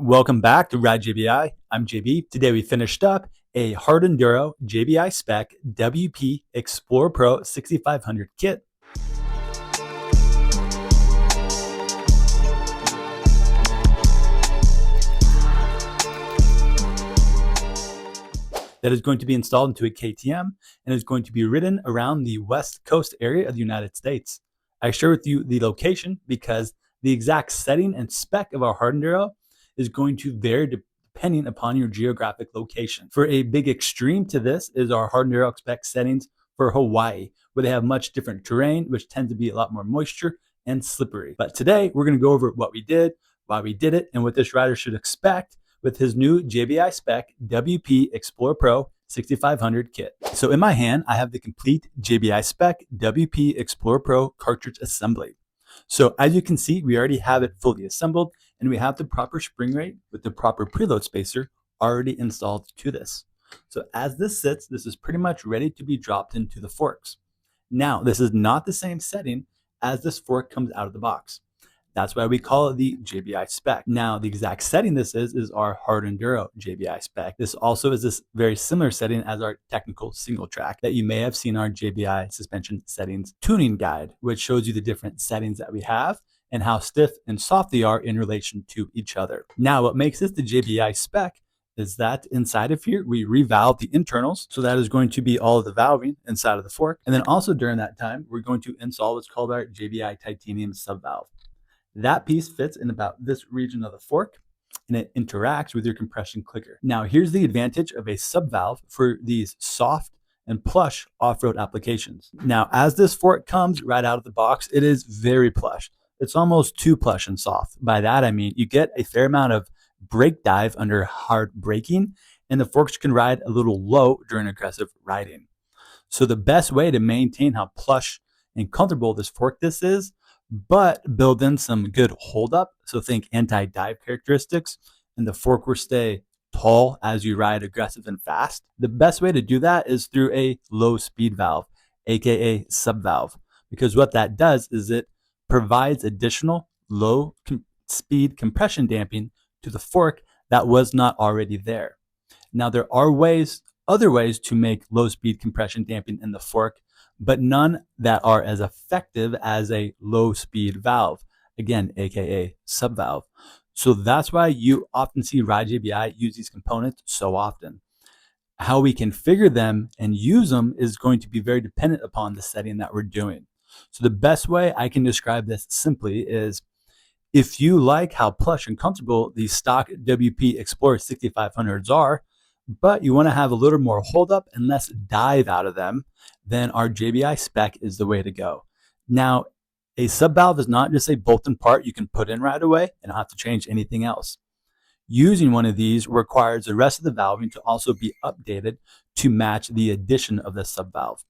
Welcome back to Ride JBI. I'm JB. Today we finished up a hard enduro JBI Spec WP Xplor Pro 6500 kit. That is going to be installed into a KTM and is going to be ridden around the West Coast area of the United States. I share with you the location because the exact setting and spec of our hard enduro is going to vary depending upon your geographic location. For a big extreme to this is our hard enduro spec settings for Hawaii, where they have much different terrain, which tends to be a lot more moisture and slippery. But today we're going to go over what we did, why we did it, and what this rider should expect with his new JBI Spec WP Xplor Pro 6500 kit. So in my hand, I have the complete JBI Spec WP Xplor Pro cartridge assembly. So as you can see, we already have it fully assembled and we have the proper spring rate with the proper preload spacer already installed to this. So as this sits, this is pretty much ready to be dropped into the forks. Now, this is not the same setting as this fork comes out of the box. That's why we call it the JBI Spec. Now, the exact setting this is our hard enduro JBI Spec. This also is this very similar setting as our technical single track that you may have seen our JBI suspension settings tuning guide, which shows you the different settings that we have and how stiff and soft they are in relation to each other. Now, what makes this the JBI Spec is that inside of here, we revalve the internals. So that is going to be all of the valving inside of the fork. And then also during that time, we're going to install what's called our JBI titanium subvalve. That piece fits in about this region of the fork and it interacts with your compression clicker. Now, here's the advantage of a subvalve for these soft and plush off-road applications. Now, as this fork comes right out of the box, it is very plush. It's almost too plush and soft. By that, I mean you get a fair amount of brake dive under hard braking, and the forks can ride a little low during aggressive riding. So the best way to maintain how plush and comfortable this fork disc is, but build in some good hold up. So think anti-dive characteristics, and the fork will stay tall as you ride aggressive and fast. The best way to do that is through a low speed valve, aka subvalve, because what that does is it provides additional low speed compression damping to the fork that was not already there. Now, there are other ways to make low speed compression damping in the fork, but none that are as effective as a low speed valve, again, aka subvalve. So that's why you often see Ride JBI use these components so often. How we configure them and use them is going to be very dependent upon the setting that we're doing. So the best way I can describe this simply is if you like how plush and comfortable the stock WP Xplor 6500s are, but you want to have a little more hold up and less dive out of them, then our JBI Spec is the way to go. Now, a subvalve is not just a bolt-in part you can put in right away and not have to change anything else. Using one of these requires the rest of the valving to also be updated to match the addition of the subvalve.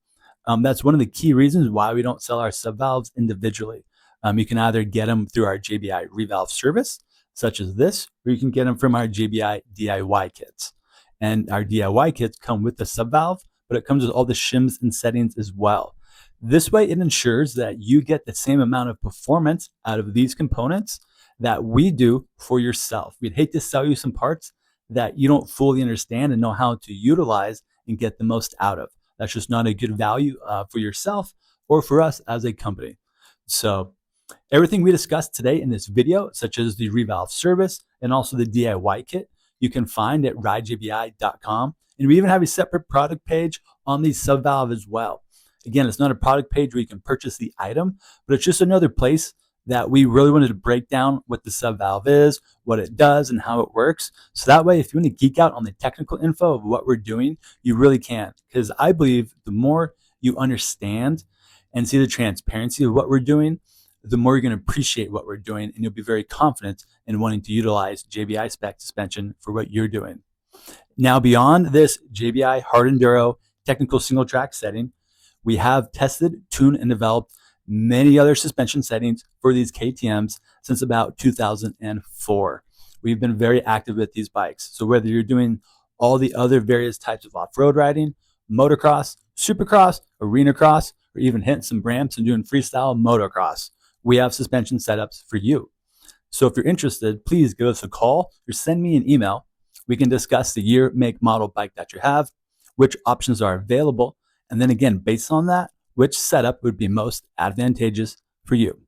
That's one of the key reasons why we don't sell our subvalves individually. You can either get them through our JBI Revalve service, such as this, or you can get them from our JBI DIY kits. And our DIY kits come with the subvalve, but it comes with all the shims and settings as well. This way, it ensures that you get the same amount of performance out of these components that we do for yourself. We'd hate to sell you some parts that you don't fully understand and know how to utilize and get the most out of. That's just not a good value for yourself or for us as a company. So everything we discussed today in this video, such as the Revalve service and also the DIY kit, you can find at ridejbi.com. And we even have a separate product page on the subvalve as well. Again, it's not a product page where you can purchase the item, but it's just another place that we really wanted to break down what the subvalve is, what it does, and how it works. So that way, if you want to geek out on the technical info of what we're doing, you really can. Because I believe the more you understand and see the transparency of what we're doing, the more you're going to appreciate what we're doing, and you'll be very confident in wanting to utilize JBI Spec suspension for what you're doing. Now, beyond this JBI hard enduro technical single track setting, we have tested, tuned, and developed many other suspension settings for these KTMs since about 2004. We've been very active with these bikes. So whether you're doing all the other various types of off-road riding, motocross, supercross, arena cross, or even hitting some ramps and doing freestyle motocross, we have suspension setups for you. So if you're interested, please give us a call or send me an email. We can discuss the year, make, model bike that you have, which options are available, and then again, based on that, which setup would be most advantageous for you.